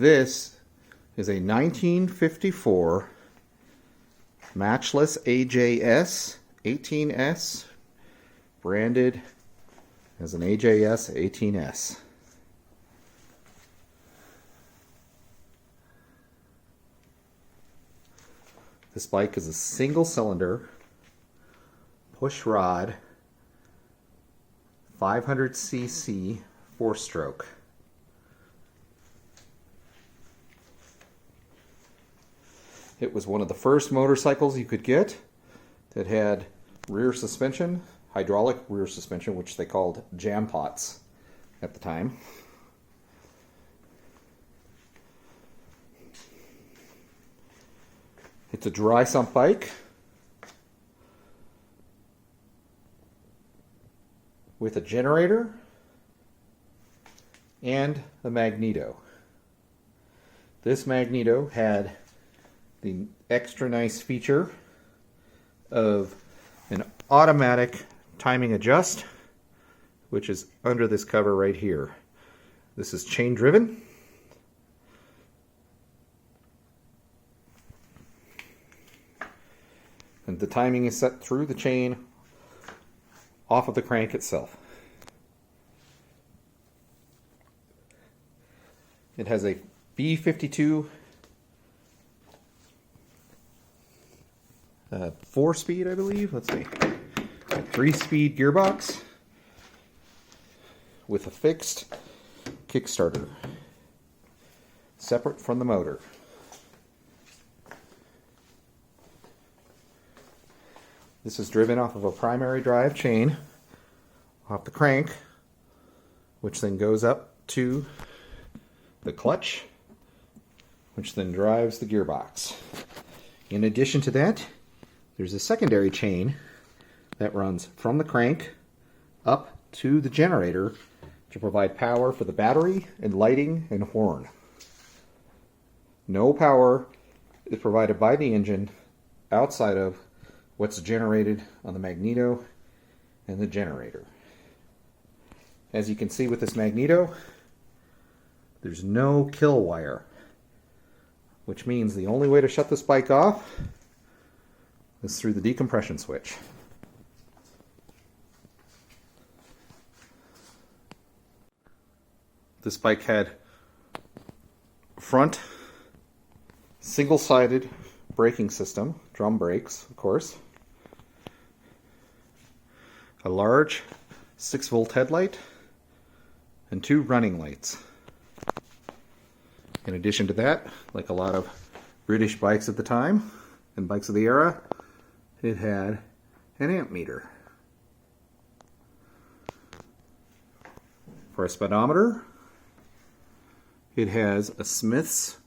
This is a 1954 matchless AJS 18S, branded as an AJS 18S. This bike is a single cylinder, push rod, 500cc 4-stroke. It was one of the first motorcycles you could get that had rear suspension, hydraulic rear suspension, which they called jam pots at the time. It's a dry sump bike with a generator and a magneto. This magneto had the extra nice feature of an automatic timing adjust, which is under this cover right here. This is chain driven. And the timing is set through the chain off of the crank itself. It has a B52 4-speed, I believe. Let's see. A 3-speed gearbox with a fixed kickstarter, separate from the motor. This is driven off of a primary drive chain off the crank, which then goes up to the clutch, which then drives the gearbox. In addition to that, there's a secondary chain that runs from the crank up to the generator to provide power for the battery and lighting and horn. No power is provided by the engine outside of what's generated on the magneto and the generator. As you can see with this magneto, there's no kill wire, which means the only way to shut this bike off is through the decompression switch. This bike had front single-sided braking system, drum brakes, of course, a large 6-volt headlight, and 2 running lights. In addition to that, like a lot of British bikes at the time and bikes of the era, it had an amp meter. For a speedometer, it has a Smith's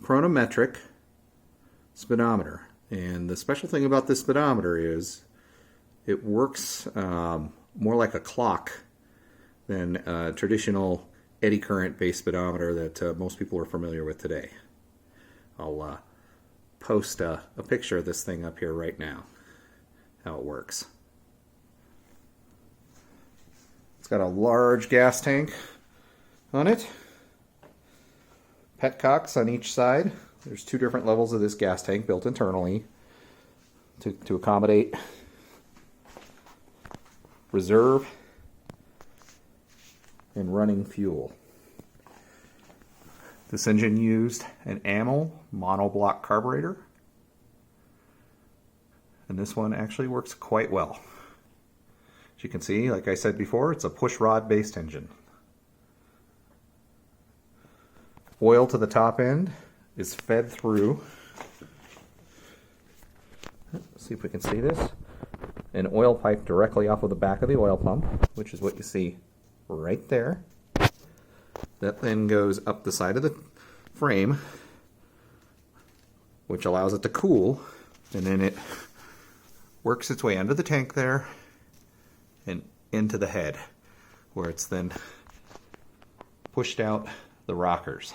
chronometric speedometer. And the special thing about this speedometer is it works more like a clock than a traditional eddy current based speedometer that most people are familiar with today. I'll post a picture of this thing up here right now, how it works. It's got a large gas tank on it, petcocks on each side. There's 2 different levels of this gas tank built internally to accommodate reserve and running fuel. This engine used an AML monoblock carburetor, and this one actually works quite well. As you can see, like I said before, it's a push rod based engine. Oil to the top end is fed through, let's see if we can see this, an oil pipe directly off of the back of the oil pump, which is what you see right there. That then goes up the side of the frame, which allows it to cool, and then it works its way under the tank there and into the head, where it's then pushed out the rockers.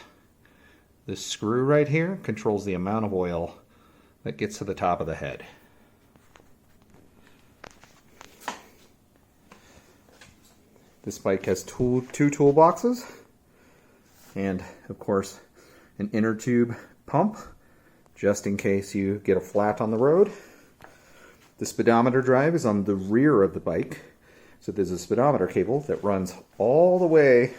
This screw right here controls the amount of oil that gets to the top of the head. This bike has two toolboxes. And of course, an inner tube pump, just in case you get a flat on the road. The speedometer drive is on the rear of the bike. So there's a speedometer cable that runs all the way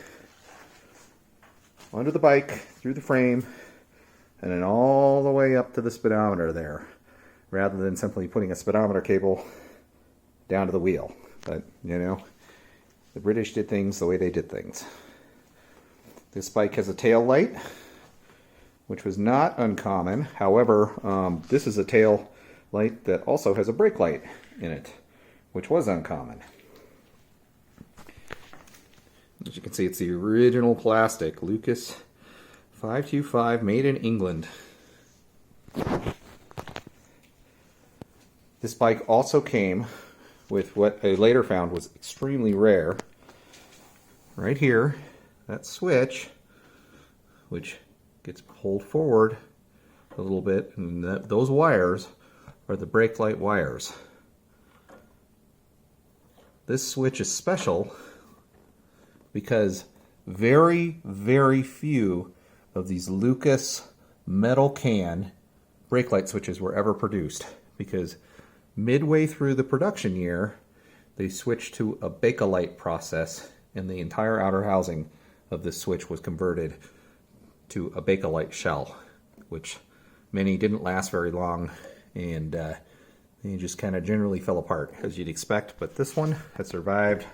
under the bike, through the frame, and then all the way up to the speedometer there, rather than simply putting a speedometer cable down to the wheel. But, you know, the British did things the way they did things. This bike has a tail light, which was not uncommon. However, this is a tail light that also has a brake light in it, which was uncommon. As you can see, it's the original plastic, Lucas 525, made in England. This bike also came with what I later found was extremely rare. Right here, that switch, which gets pulled forward a little bit, and those wires are the brake light wires. This switch is special because very, very few of these Lucas metal can brake light switches were ever produced, because midway through the production year they switched to a Bakelite process, and the entire outer housing of this switch was converted to a Bakelite shell, which many didn't last very long, and they just kind of generally fell apart, as you'd expect. But this one has survived,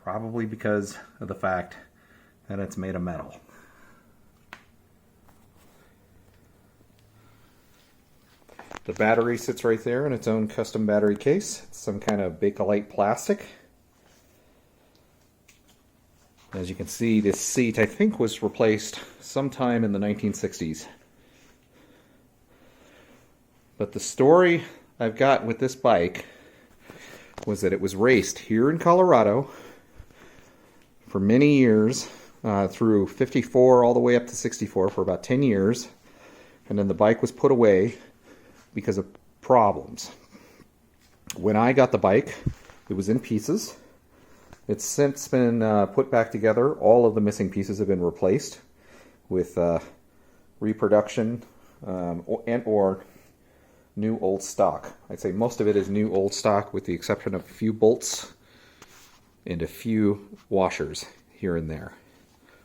probably because of the fact that it's made of metal. The battery sits right there in its own custom battery case. It's some kind of Bakelite plastic. As you can see, this seat, I think, was replaced sometime in the 1960s. But the story I've got with this bike was that it was raced here in Colorado for many years, through 54 all the way up to 64 for about 10 years. And then the bike was put away because of problems. When I got the bike, it was in pieces. It's since been put back together. All of the missing pieces have been replaced with reproduction or new old stock. I'd say most of it is new old stock, with the exception of a few bolts and a few washers here and there.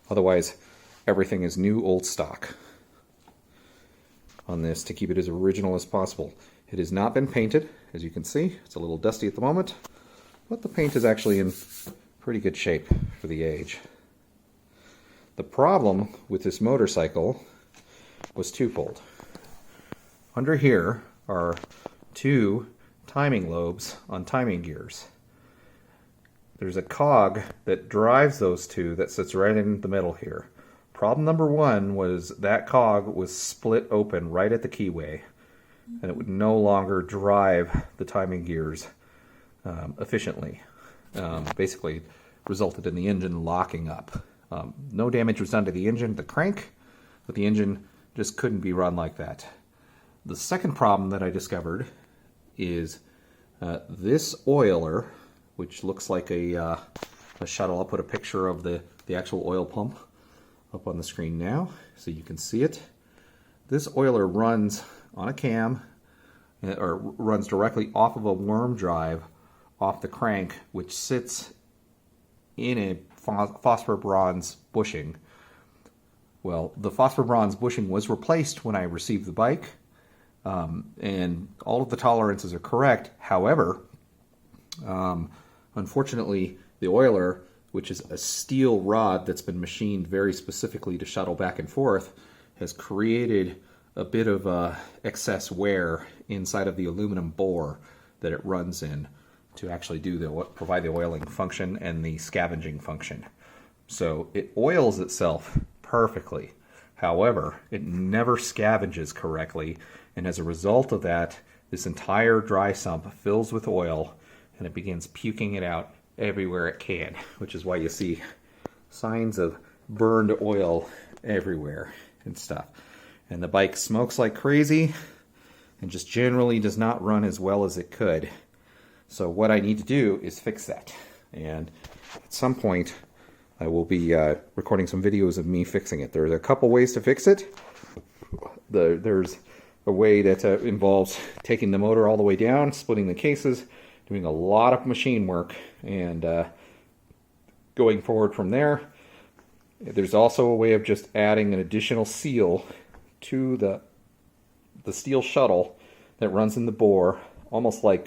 Otherwise, everything is new old stock on this, to keep it as original as possible. It has not been painted, as you can see. It's a little dusty at the moment, but the paint is actually in pretty good shape for the age. The problem with this motorcycle was twofold. Under here are two timing lobes on timing gears. There's a cog that drives those two that sits right in the middle here. Problem number one was that cog was split open right at the keyway, and it would no longer drive the timing gears efficiently. Basically resulted in the engine locking up. No damage was done to the engine, the crank, but the engine just couldn't be run like that. The second problem that I discovered is this oiler, which looks like a shuttle. I'll put a picture of the actual oil pump up on the screen now so you can see it. This oiler runs on a cam, or runs directly off of a worm drive off the crank, which sits in a phosphor bronze bushing. Well, the phosphor bronze bushing was replaced when I received the bike, and all of the tolerances are correct. However, unfortunately, the oiler, which is a steel rod that's been machined very specifically to shuttle back and forth, has created a bit of excess wear inside of the aluminum bore that it runs in to actually provide the oiling function and the scavenging function. So it oils itself perfectly. However, it never scavenges correctly, and as a result of that, this entire dry sump fills with oil, and it begins puking it out everywhere it can, which is why you see signs of burned oil everywhere and stuff. And the bike smokes like crazy and just generally does not run as well as it could. So what I need to do is fix that. And at some point, I will be recording some videos of me fixing it. There's a couple ways to fix it. There's a way that involves taking the motor all the way down, splitting the cases, doing a lot of machine work, and going forward from there. There's also a way of just adding an additional seal to the steel shuttle that runs in the bore, almost like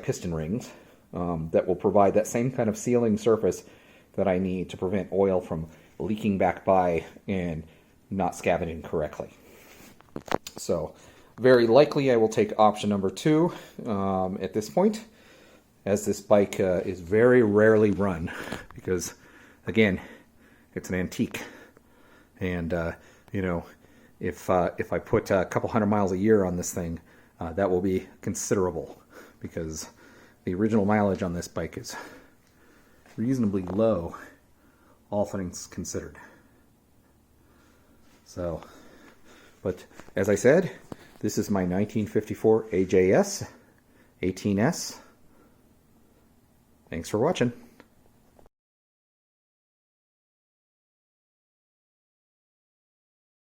piston rings, that will provide that same kind of sealing surface that I need to prevent oil from leaking back by and not scavenging correctly. So very likely I will take option number 2 at this point, as this bike is very rarely run because, again, it's an antique. And, you know, if I put a couple hundred miles a year on this thing, that will be considerable because the original mileage on this bike is reasonably low, all things considered. So, but as I said, this is my 1954 AJS 18S. Thanks for watching.